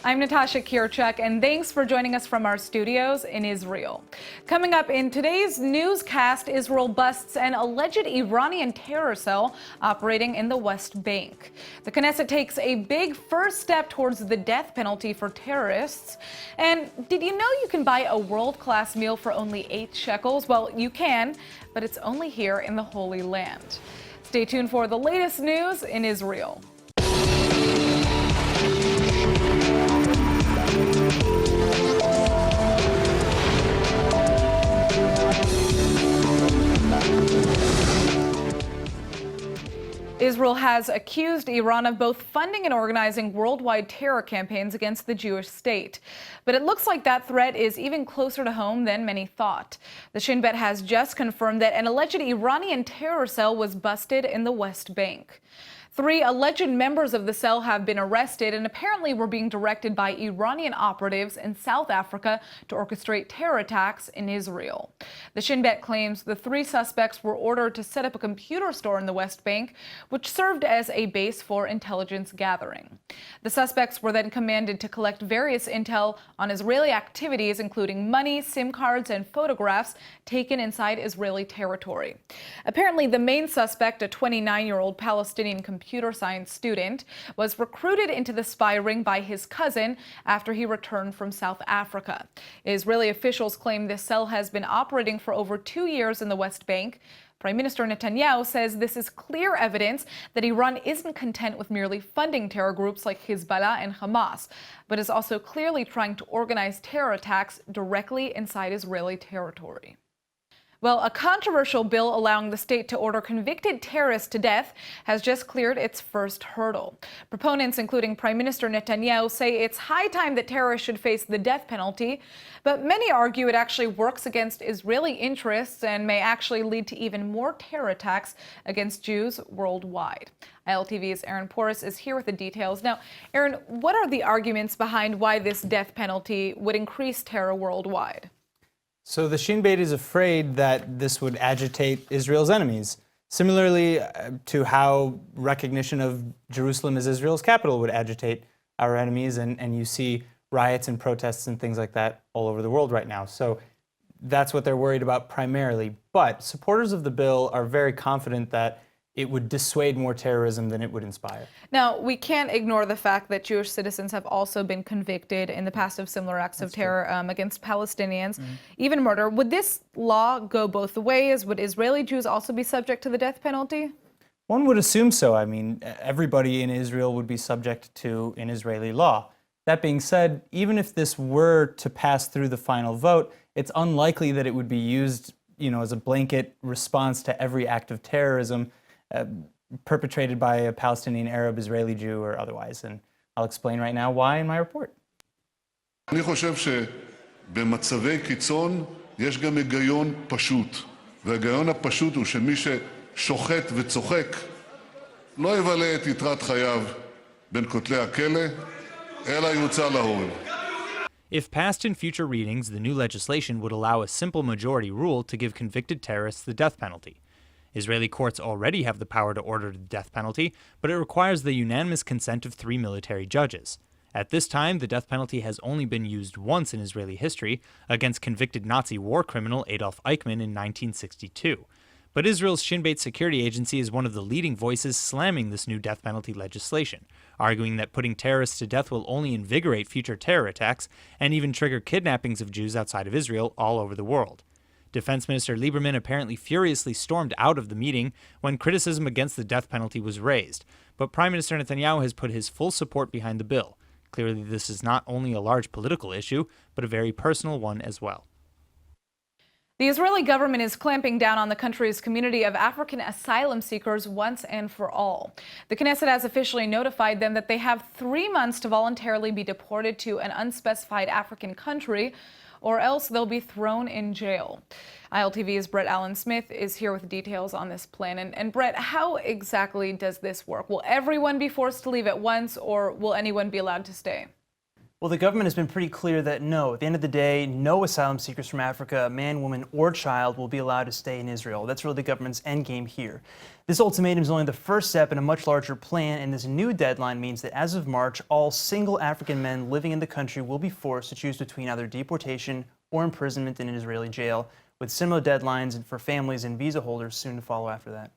I'm Natasha Kirchuk, and thanks for joining us from our studios in Israel. Coming up in today's newscast, Israel busts an alleged Iranian terror cell operating in the West Bank. The Knesset takes a big first step towards the death penalty for terrorists. And did you know you can buy a world-class meal for only 8 shekels? Well, you can, but it's only here in the Holy Land. Stay tuned for the latest news in Israel. Israel has accused Iran of both funding and organizing worldwide terror campaigns against the Jewish state. But it looks like that threat is even closer to home than many thought. The Shin Bet has just confirmed that an alleged Iranian terror cell was busted in the West Bank. 3 alleged members of the cell have been arrested and apparently were being directed by Iranian operatives in South Africa to orchestrate terror attacks in Israel. The Shin Bet claims the 3 suspects were ordered to set up a computer store in the West Bank, which served as a base for intelligence gathering. The suspects were then commanded to collect various intel on Israeli activities, including money, SIM cards, and photographs taken inside Israeli territory. Apparently, the main suspect, a 29-year-old Palestinian computer science student, was recruited into the spy ring by his cousin after he returned from South Africa. Israeli officials claim this cell has been operating for over 2 years in the West Bank. Prime Minister Netanyahu says this is clear evidence that Iran isn't content with merely funding terror groups like Hezbollah and Hamas, but is also clearly trying to organize terror attacks directly inside Israeli territory. Well, a controversial bill allowing the state to order convicted terrorists to death has just cleared its first hurdle. Proponents, including Prime Minister Netanyahu, say it's high time that terrorists should face the death penalty, but many argue it actually works against Israeli interests and may actually lead to even more terror attacks against Jews worldwide. ILTV's Aaron Porras is here with the details. Now, Aaron, what are the arguments behind why this death penalty would increase terror worldwide? So the Shin Bet is afraid that this would agitate Israel's enemies, similarly to how recognition of Jerusalem as Israel's capital would agitate our enemies, and you see riots and protests and things like that all over the world right now. So that's what they're worried about primarily. But supporters of the bill are very confident that it would dissuade more terrorism than it would inspire. Now, we can't ignore the fact that Jewish citizens have also been convicted in the past of similar acts of terror against Palestinians, even murder. Would this law go both ways? Would Israeli Jews also be subject to the death penalty? One would assume so. I mean, everybody in Israel would be subject to an Israeli law. That being said, even if this were to pass through the final vote, it's unlikely that it would be used, as a blanket response to every act of terrorism perpetrated by a Palestinian Arab, Israeli Jew, or otherwise. And I'll explain right now why in my report. אני חושב שבמצבי קיצון יש גם היגיון פשוט. וההיגיון הפשוט הוא שמי ששוחט וצוחק לא יבלה את יתרת חייו בין כותלי הכלא, אלא יוצא להורג. If passed in future readings, the new legislation would allow a simple majority rule to give convicted terrorists the death penalty. Israeli courts already have the power to order the death penalty, but it requires the unanimous consent of 3 military judges. At this time, the death penalty has only been used once in Israeli history, against convicted Nazi war criminal Adolf Eichmann in 1962. But Israel's Shin Bet security agency is one of the leading voices slamming this new death penalty legislation, arguing that putting terrorists to death will only invigorate future terror attacks and even trigger kidnappings of Jews outside of Israel all over the world. Defense Minister Lieberman apparently furiously stormed out of the meeting when criticism against the death penalty was raised, but Prime Minister Netanyahu has put his full support behind the bill. Clearly, this is not only a large political issue, but a very personal one as well. The Israeli government is clamping down on the country's community of African asylum seekers once and for all. The Knesset has officially notified them that they have 3 months to voluntarily be deported to an unspecified African country, or else they'll be thrown in jail. ILTV's Brett Allen Smith is here with details on this plan. And Brett, how exactly does this work? Will everyone be forced to leave at once, or will anyone be allowed to stay? Well, the government has been pretty clear that no, at the end of the day, no asylum seekers from Africa, man, woman, or child, will be allowed to stay in Israel. That's really the government's endgame here. This ultimatum is only the first step in a much larger plan, and this new deadline means that as of March, all single African men living in the country will be forced to choose between either deportation or imprisonment in an Israeli jail, with similar deadlines for families and visa holders soon to follow after that.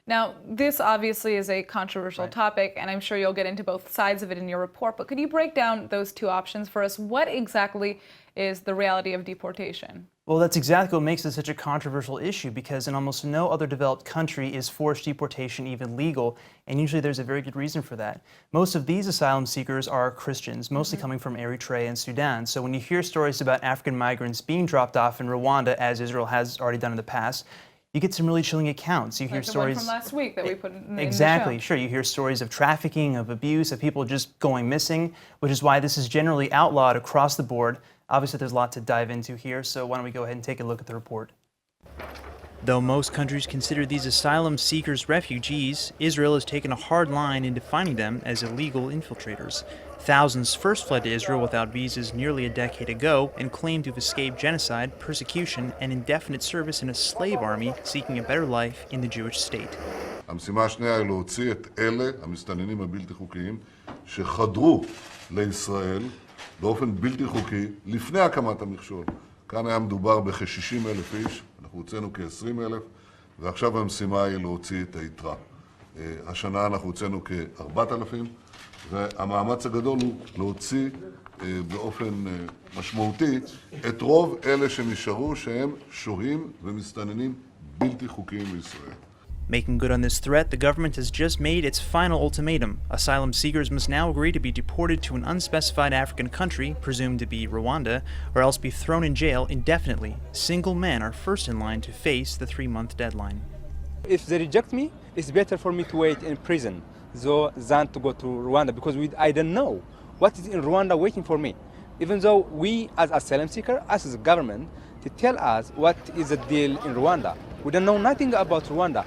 Now, this obviously is a controversial topic, and I'm sure you'll get into both sides of it in your report, but could you break down those two options for us? What exactly is the reality of deportation? Well, that's exactly what makes this such a controversial issue, because in almost no other developed country is forced deportation even legal, and usually there's a very good reason for that. Most of these asylum seekers are Christians, mostly coming from Eritrea and Sudan. So when you hear stories about African migrants being dropped off in Rwanda, as Israel has already done in the past, you get some really chilling accounts. You hear Like the stories one from last week that we put in exactly, the show. sure. You hear stories of trafficking, of abuse, of people just going missing, which is why this is generally outlawed across the board. Obviously, there's a lot to dive into here, so why don't we go ahead and take a look at the report. Though most countries consider these asylum seekers refugees, Israel has taken a hard line in defining them as illegal infiltrators. Thousands first fled to Israel without visas nearly a decade ago and claimed to have escaped genocide, persecution, and indefinite service in a slave army seeking a better life in the Jewish state. המשימה השנייה היא להוציא את אלה, המסתננים הבלתי חוקיים, שחדרו לישראל באופן בלתי חוקי לפני הקמת המכשול. כאן היה מדובר בכ-60,000 איש, אנחנו הוצאנו כ-20,000, ועכשיו המשימה היא להוציא את היתרה. השנה אנחנו הוצאנו כ-4,000, והמאמץ הגדול הוא להוציא באופן משמעותי את רוב אלה שנשארו שהם שוהים ומסתננים בלתי חוקיים בישראל. Making good on this threat, the government has just made its final ultimatum. Asylum seekers must now agree to be deported to an unspecified African country, presumed to be Rwanda, or else be thrown in jail indefinitely. Single men are first in line to face the 3-month deadline. If they reject me, it's better for me to wait in prison than to go to Rwanda, because I don't know what is in Rwanda waiting for me. Even though we, as asylum seekers, as the government, to tell us what is the deal in Rwanda. We don't know nothing about Rwanda.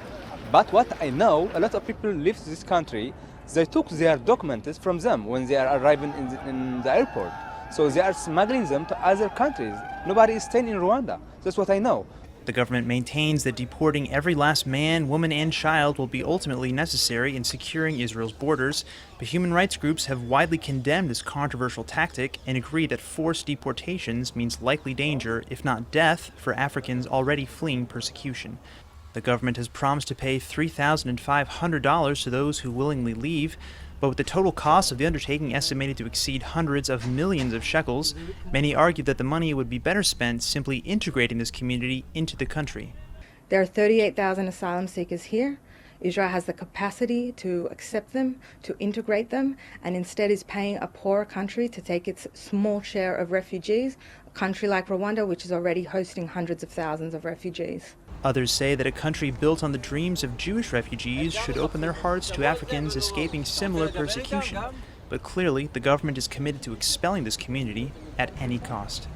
But what I know, a lot of people live in this country, they took their documents from them when they are arriving in the airport. So they are smuggling them to other countries. Nobody is staying in Rwanda. That's what I know. The government maintains that deporting every last man, woman, and child will be ultimately necessary in securing Israel's borders, but human rights groups have widely condemned this controversial tactic and agree that forced deportations means likely danger, if not death, for Africans already fleeing persecution. The government has promised to pay $3,500 to those who willingly leave, but with the total cost of the undertaking estimated to exceed hundreds of millions of shekels, many argue that the money would be better spent simply integrating this community into the country. There are 38,000 asylum seekers here. Israel has the capacity to accept them, to integrate them, and instead is paying a poorer country to take its small share of refugees, a country like Rwanda, which is already hosting hundreds of thousands of refugees. Others say that a country built on the dreams of Jewish refugees should open their hearts to Africans escaping similar persecution. But clearly, the government is committed to expelling this community at any cost.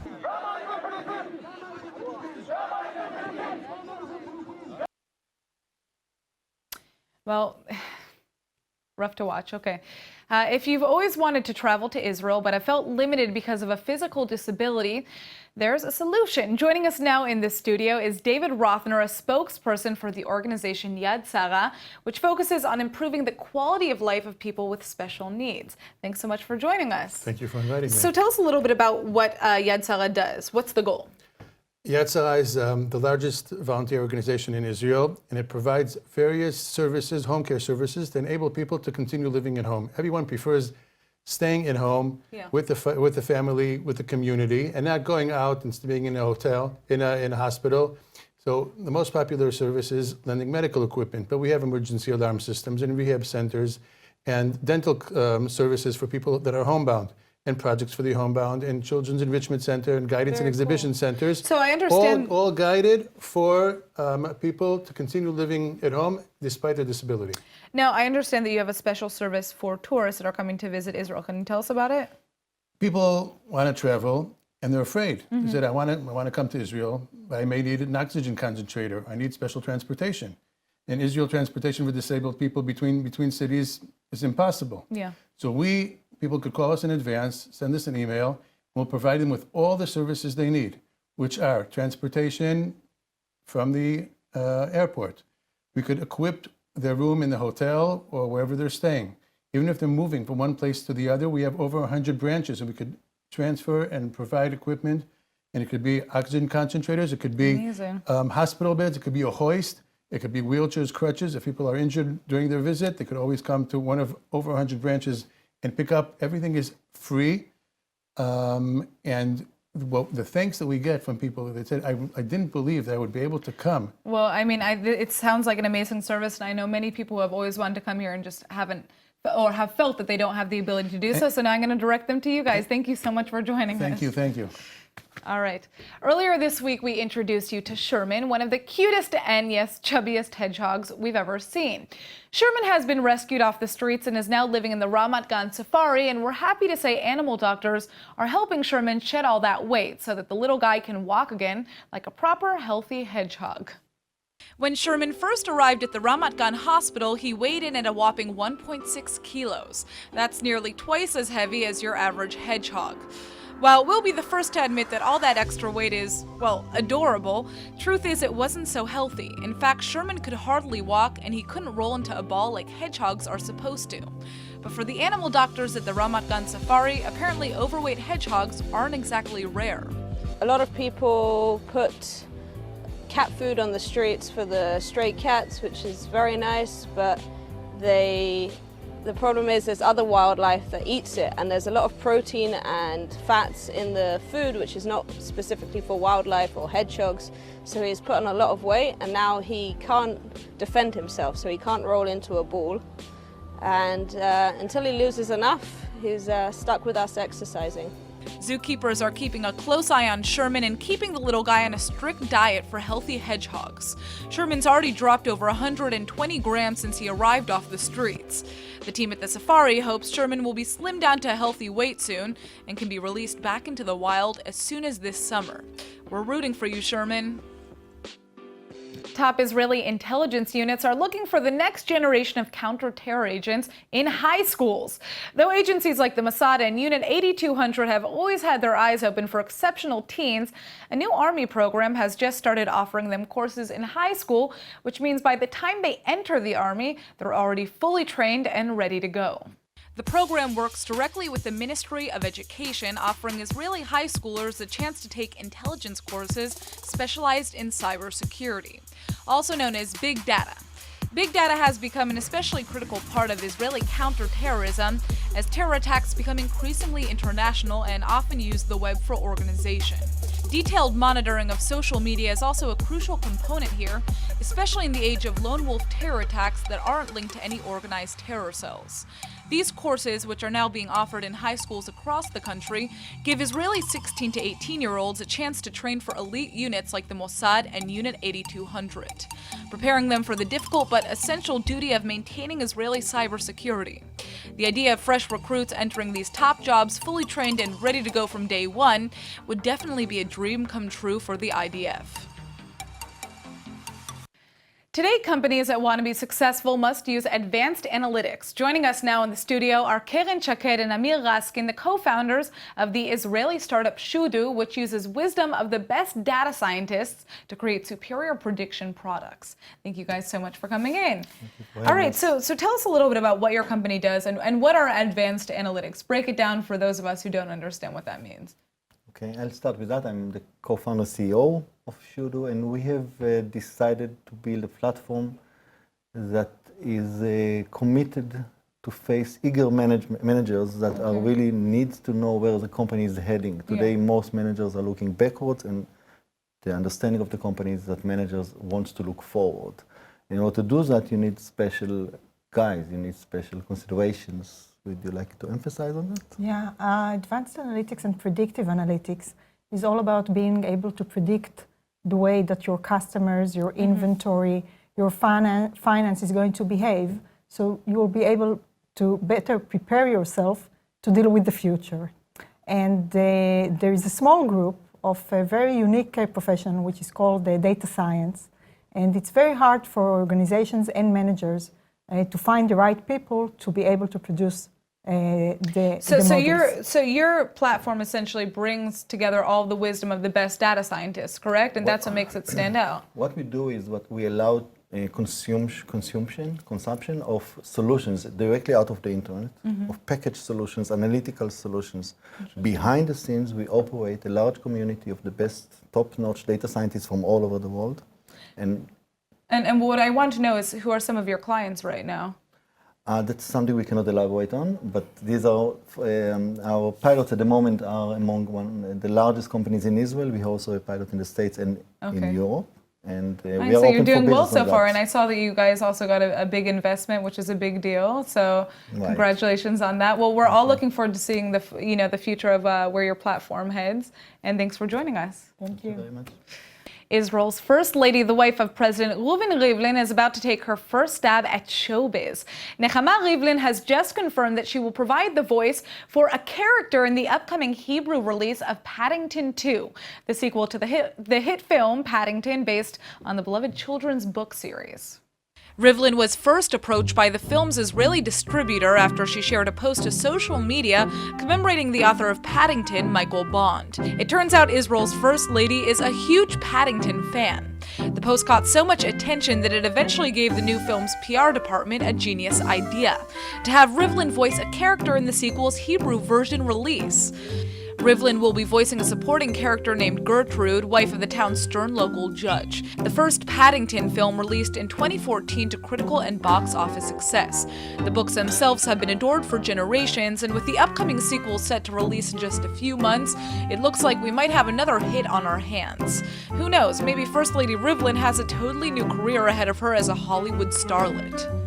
Well, rough to watch. Okay. If you've always wanted to travel to Israel but have felt limited because of a physical disability, there's a solution. Joining us now in the studio is David Rothner, a spokesperson for the organization Yad Sarah, which focuses on improving the quality of life of people with special needs. Thanks so much for joining us. Thank you for inviting me. So tell us a little bit about what Yad Sarah does. What's the goal? Yad Sarah is the largest volunteer organization in Israel, and it provides various services, home care services, to enable people to continue living at home. Everyone prefers staying at home with the family, with the community, and not going out and being in a hotel, in a hospital. So the most popular service is lending medical equipment, but we have emergency alarm systems and rehab centers and dental services for people that are homebound, and projects for the homebound, and Children's Enrichment Center, and guidance and exhibition centers. So I understand. All guided for people to continue living at home despite their disability. Now, I understand that you have a special service for tourists that are coming to visit Israel. Can you tell us about it? People want to travel, and they're afraid. They said, I want to come to Israel, but I may need an oxygen concentrator. I need special transportation. In Israel, transportation for disabled people between cities is impossible. Yeah. So we people could call us in advance, send us an email, and we'll provide them with all the services they need, which are transportation from the airport. We could equip their room in the hotel or wherever they're staying. Even if they're moving from one place to the other, we have over 100 branches, and we could transfer and provide equipment. And it could be oxygen concentrators, it could be hospital beds, it could be a hoist, it could be wheelchairs, crutches. If people are injured during their visit, they could always come to one of over 100 branches and pick up. Everything is free. And well, the thanks that we get from people that said, I didn't believe that I would be able to come. Well, I mean, it sounds like an amazing service, and I know many people who have always wanted to come here and just haven't, or have felt that they don't have the ability to do so. So now I'm going to direct them to you guys. Thank you so much for joining us. Thank you. All right. Earlier this week, we introduced you to Sherman, one of the cutest and, yes, chubbiest hedgehogs we've ever seen. Sherman has been rescued off the streets and is now living in the Ramat Gan Safari, and we're happy to say animal doctors are helping Sherman shed all that weight so that the little guy can walk again like a proper, healthy hedgehog. When Sherman first arrived at the Ramat Gan Hospital, he weighed in at a whopping 1.6 kilos. That's nearly twice as heavy as your average hedgehog. While we'll be the first to admit that all that extra weight is, well, adorable, truth is it wasn't so healthy. In fact, Sherman could hardly walk, and he couldn't roll into a ball like hedgehogs are supposed to. But for the animal doctors at the Ramat Gan Safari, apparently overweight hedgehogs aren't exactly rare. A lot of people put cat food on the streets for the stray cats, which is very nice, but the problem is there's other wildlife that eats it, and there's a lot of protein and fats in the food, which is not specifically for wildlife or hedgehogs. So he's put on a lot of weight, and now he can't defend himself, so he can't roll into a ball. And until he loses enough, he's stuck with us exercising. Zookeepers are keeping a close eye on Sherman and keeping the little guy on a strict diet for healthy hedgehogs. Sherman's already dropped over 120 grams since he arrived off the streets. The team at the safari hopes Sherman will be slimmed down to a healthy weight soon and can be released back into the wild as soon as this summer. We're rooting for you, Sherman. Top Israeli intelligence units are looking for the next generation of counter-terror agents in high schools. Though agencies like the Mossad and Unit 8200 have always had their eyes open for exceptional teens, a new Army program has just started offering them courses in high school, which means by the time they enter the Army, they're already fully trained and ready to go. The program works directly with the Ministry of Education, offering Israeli high schoolers a chance to take intelligence courses specialized in cybersecurity, also known as big data. Big data has become an especially critical part of Israeli counterterrorism, as terror attacks become increasingly international and often use the web for organization. Detailed monitoring of social media is also a crucial component here, especially in the age of lone wolf terror attacks that aren't linked to any organized terror cells. These courses, which are now being offered in high schools across the country, give Israeli 16 to 18-year-olds a chance to train for elite units like the Mossad and Unit 8200, preparing them for the difficult but essential duty of maintaining Israeli cybersecurity. The idea of fresh recruits entering these top jobs fully trained and ready to go from day one would definitely be a dream come true for the IDF. Today, companies that want to be successful must use advanced analytics. Joining us now in the studio are Keren Shaked and Amir Raskin, the co-founders of the Israeli startup Shudu, which uses wisdom of the best data scientists to create superior prediction products. Thank you guys so much for coming in. All right, so tell us a little bit about what your company does and what are advanced analytics. Break it down for those of us who don't understand what that means. Okay, I'll start with that. I'm the co-founder CEO of Shudu, and we have decided to build a platform that is committed to face eager managers that are really needs to know where the company is heading. Today, most managers are looking backwards, and the understanding of the company is that managers want to look forward. In order to do that, you need special guys, you need special considerations. Would you like to emphasize on that? Yeah, advanced analytics and predictive analytics is all about being able to predict the way that your customers, your inventory, your finance is going to behave. So you will be able to better prepare yourself to deal with the future. And there is a small group of a very unique profession, which is called data science. And it's very hard for organizations and managers to find the right people to be able to produce the So models. your platform essentially brings together all the wisdom of the best data scientists, correct? And that's what makes it stand out. What we do is what we allow consumption of solutions directly out of the internet, of packaged solutions, analytical solutions. Behind the scenes, we operate a large community of the best top-notch data scientists from all over the world. And what I want to know is, who are some of your clients right now? that's something we cannot elaborate on, but these are our pilots at the moment are among the largest companies in Israel. We have also a pilot in the States and in Europe. And we are so open you're doing for well business so on far, that. and I saw that you guys also got a big investment, which is a big deal. So congratulations on that. Well, we're all looking forward to seeing the future of where your platform heads. And thanks for joining us. Thank you. Very much. Israel's First Lady, the wife of President Rivlin, is about to take her first stab at showbiz. Nakami Rivlin has just confirmed that she will provide the voice for a character in the upcoming Hebrew release of Paddington 2, the sequel to the hit film Paddington, based on the beloved children's book series. Rivlin was first approached by the film's Israeli distributor after she shared a post to social media commemorating the author of Paddington, Michael Bond. It turns out Israel's First Lady is a huge Paddington fan. The post caught so much attention that it eventually gave the new film's PR department a genius idea: to have Rivlin voice a character in the sequel's Hebrew version release. Rivlin will be voicing a supporting character named Gertrude, wife of the town's stern local judge. The first Paddington film released in 2014 to critical and box office success. The books themselves have been adored for generations, and with the upcoming sequel set to release in just a few months, it looks like we might have another hit on our hands. Who knows, maybe First Lady Rivlin has a totally new career ahead of her as a Hollywood starlet.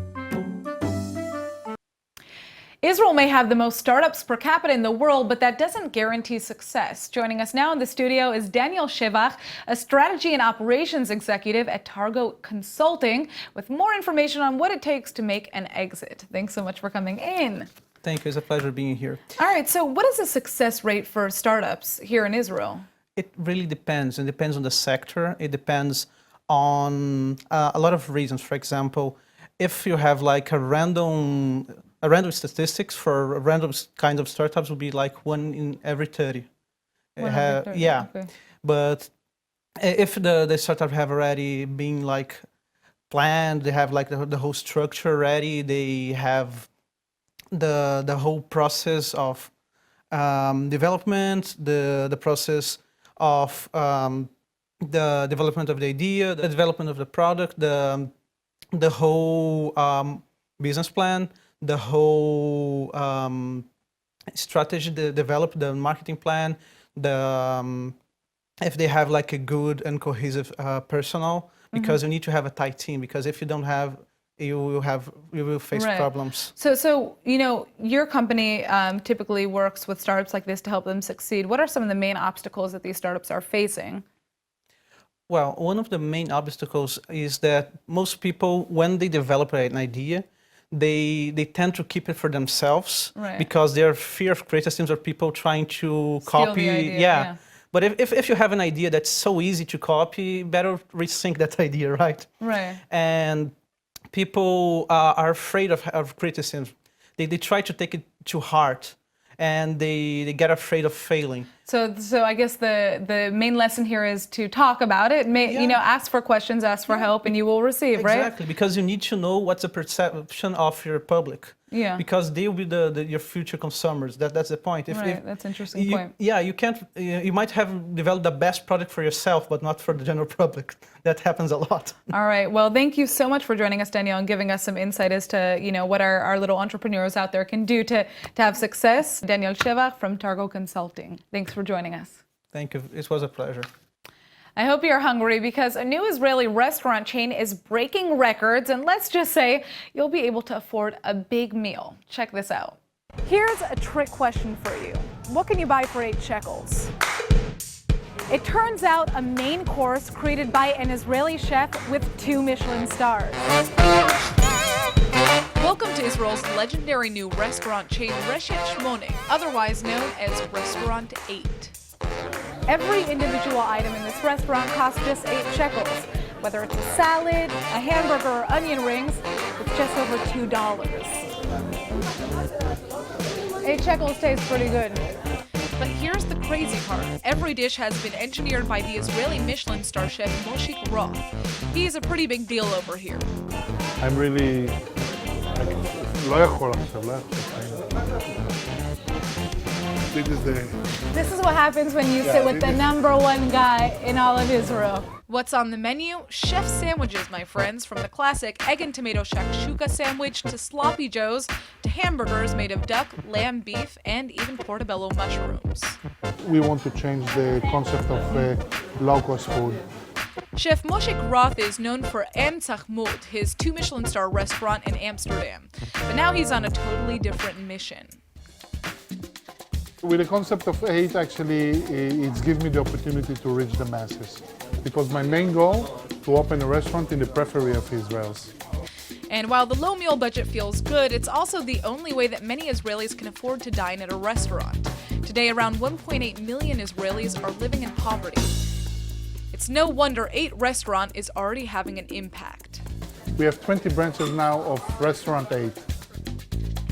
Israel may have the most startups per capita in the world, but that doesn't guarantee success. Joining us now in the studio is Daniel Shabbat, a strategy and operations executive at Targo Consulting, with more information on what it takes to make an exit. Thanks so much for coming in. Thank you. It's a pleasure being here. All right, so what is the success rate for startups here in Israel? It really depends. It depends on the sector. It depends on a lot of reasons. For example, if you have like a random statistics for a random kind of startups would be like 1 in every 30. Yeah, okay. But if the startup have already been like planned, they have like the whole structure ready, they have the whole process of development, the process of the development of the idea, the development of the product, the whole business plan, the whole strategy, develop the marketing plan, if they have like a good and cohesive personnel, because you need to have a tight team, because if you don't have, you will face problems. So you know, your company typically works with startups like this to help them succeed. What are some of the main obstacles that these startups are facing? Well, one of the main obstacles is that most people, when they develop an idea, they tend to keep it for themselves, because their fear of criticism or people trying to copy. Idea, But if you have an idea that's so easy to copy, better rethink that idea, right? Right. And people are afraid of criticism. They try to take it to heart, and they get afraid of failing. So I guess the main lesson here is to talk about it. You know, ask for questions, ask for help, and you will receive, right? Exactly, because you need to know what's the perception of your public. Yeah. Because they will be your future consumers. That's the point. That's an interesting point. Yeah, you can't. You might have developed the best product for yourself, but not for the general public. That happens a lot. All right. Well, thank you so much for joining us, Daniel, and giving us some insight as to what our little entrepreneurs out there can do to have success. Daniel Shabbat from Targo Consulting. Thanks for joining us. Thank you. It was a pleasure. I hope you're hungry, because a new Israeli restaurant chain is breaking records, and let's just say you'll be able to afford a big meal. Check this out. Here's a trick question for you. What can you buy for 8 shekels? It turns out a main course created by an Israeli chef with 2 Michelin stars. Welcome to Israel's legendary new restaurant chain, Reshet Shmone, otherwise known as Restaurant 8. Every individual item in this restaurant costs just 8 shekels. Whether it's a salad, a hamburger, or onion rings, it's just over $2. 8 shekels tastes pretty good. But here's the crazy part. Every dish has been engineered by the Israeli Michelin star chef Moshe Roth. He's a pretty big deal over here. I'm really... לא יכול עכשיו, לא יכול. This is what happens when you sit with the #1 guy in all of Israel. What's on the menu? Chef sandwiches, my friends, from the classic egg and tomato shakshuka sandwich to sloppy joes to hamburgers made of duck, lamb, beef, and even portobello mushrooms. We want to change the concept of low-cost food. Chef Moshe Roth is known for Am Tzachmut, his 2 Michelin star restaurant in Amsterdam. But now he's on a totally different mission. With the concept of 8, actually, it's given me the opportunity to reach the masses. Because my main goal, to open a restaurant in the periphery of Israel. And while the low meal budget feels good, it's also the only way that many Israelis can afford to dine at a restaurant. Today, around 1.8 million Israelis are living in poverty. It's no wonder 8 Restaurant is already having an impact. We have 20 branches now of Restaurant 8.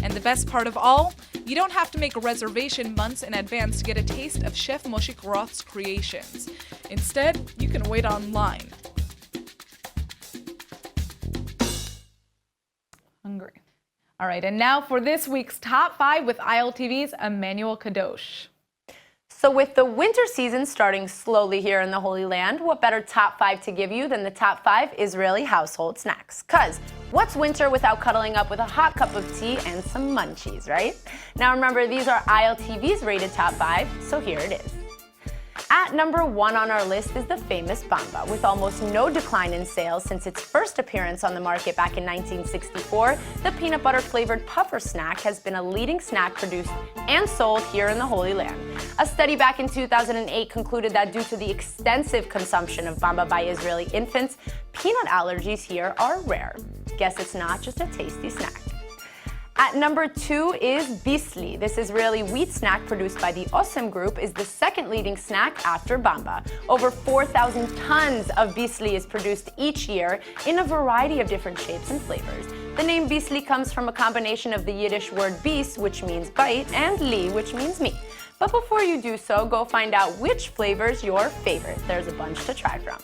And the best part of all, you don't have to make a reservation months in advance to get a taste of Chef Moshe Roth's creations. Instead, you can wait online. Hungry. All right, and now for this week's Top 5 with ILTV's Emmanuel Kadosh. So with the winter season starting slowly here in the Holy Land, what better top 5 to give you than the top 5 Israeli household snacks? Cause what's winter without cuddling up with a hot cup of tea and some munchies, right? Now remember, these are ILTV's rated top 5, so here it is. At number 1 on our list is the famous Bamba. With almost no decline in sales since its first appearance on the market back in 1964, the peanut butter flavored puffer snack has been a leading snack produced and sold here in the Holy Land. A study back in 2008 concluded that due to the extensive consumption of Bamba by Israeli infants, peanut allergies here are rare. Guess it's not just a tasty snack. At number 2 is Bisli. This Israeli wheat snack produced by the Osem Group is the second leading snack after Bamba. Over 4,000 tons of Bisli is produced each year in a variety of different shapes and flavors. The name Bisli comes from a combination of the Yiddish word bis, which means bite, and li, which means me. But before you do so, go find out which flavor's your favorite. There's a bunch to try from.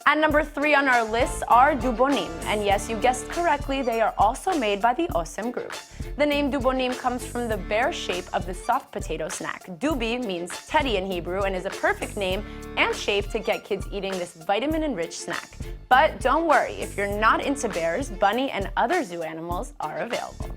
At number 3 on our list are dubonim, and yes, you guessed correctly, they are also made by the Osem Group. The name dubonim comes from the bare shape of the soft potato snack. Dubi means teddy in Hebrew and is a perfect name and shape to get kids eating this vitamin-enriched snack. But don't worry, if you're not into bears, bunny and other zoo animals are available.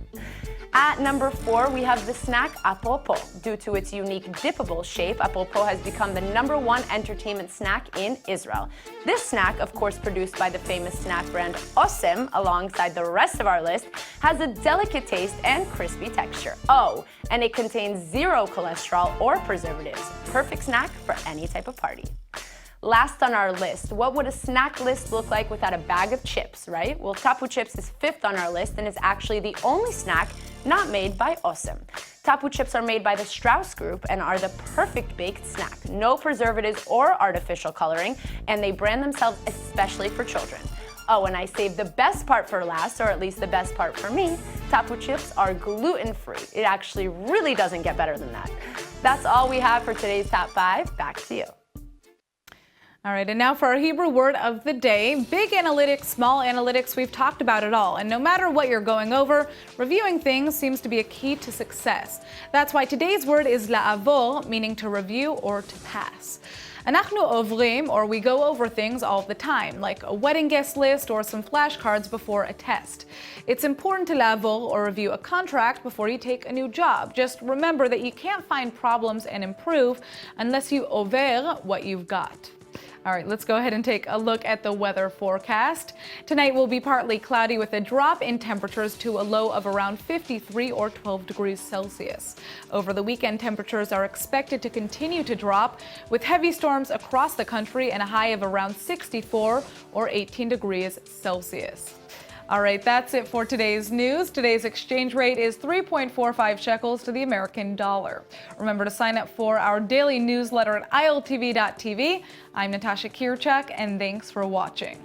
At number 4, we have the snack Apopo. Due to its unique dippable shape, Apopo has become the #1 entertainment snack in Israel. This snack, of course produced by the famous snack brand Osem, alongside the rest of our list, has a delicate taste and crispy texture. Oh, and it contains 0 cholesterol or preservatives. Perfect snack for any type of party. Last on our list, what would a snack list look like without a bag of chips, right? Well, Tapu chips is 5th on our list and is actually the only snack not made by Osem. Tapu chips are made by the Strauss Group and are the perfect baked snack. No preservatives or artificial coloring, and they brand themselves especially for children. Oh, and I saved the best part for last, or at least the best part for me. Tapu chips are gluten-free. It actually really doesn't get better than that. That's all we have for today's Top 5. Back to you. All right, and now for our Hebrew word of the day. Big analytics, small analytics, we've talked about it all. And no matter what you're going over, reviewing things seems to be a key to success. That's why today's word is la'avor, meaning to review or to pass. Anachnu ovrim, or we go over things all the time, like a wedding guest list or some flashcards before a test. It's important to la'avor or review a contract before you take a new job. Just remember that you can't find problems and improve unless you over what you've got. All right, let's go ahead and take a look at the weather forecast. Tonight will be partly cloudy with a drop in temperatures to a low of around 53 or 12 degrees Celsius. Over the weekend, temperatures are expected to continue to drop with heavy storms across the country and a high of around 64 or 18 degrees Celsius. All right, that's it for today's news. Today's exchange rate is 3.45 shekels to the American dollar. Remember to sign up for our daily newsletter at iltv.tv. I'm Natasha Kirchak, and thanks for watching.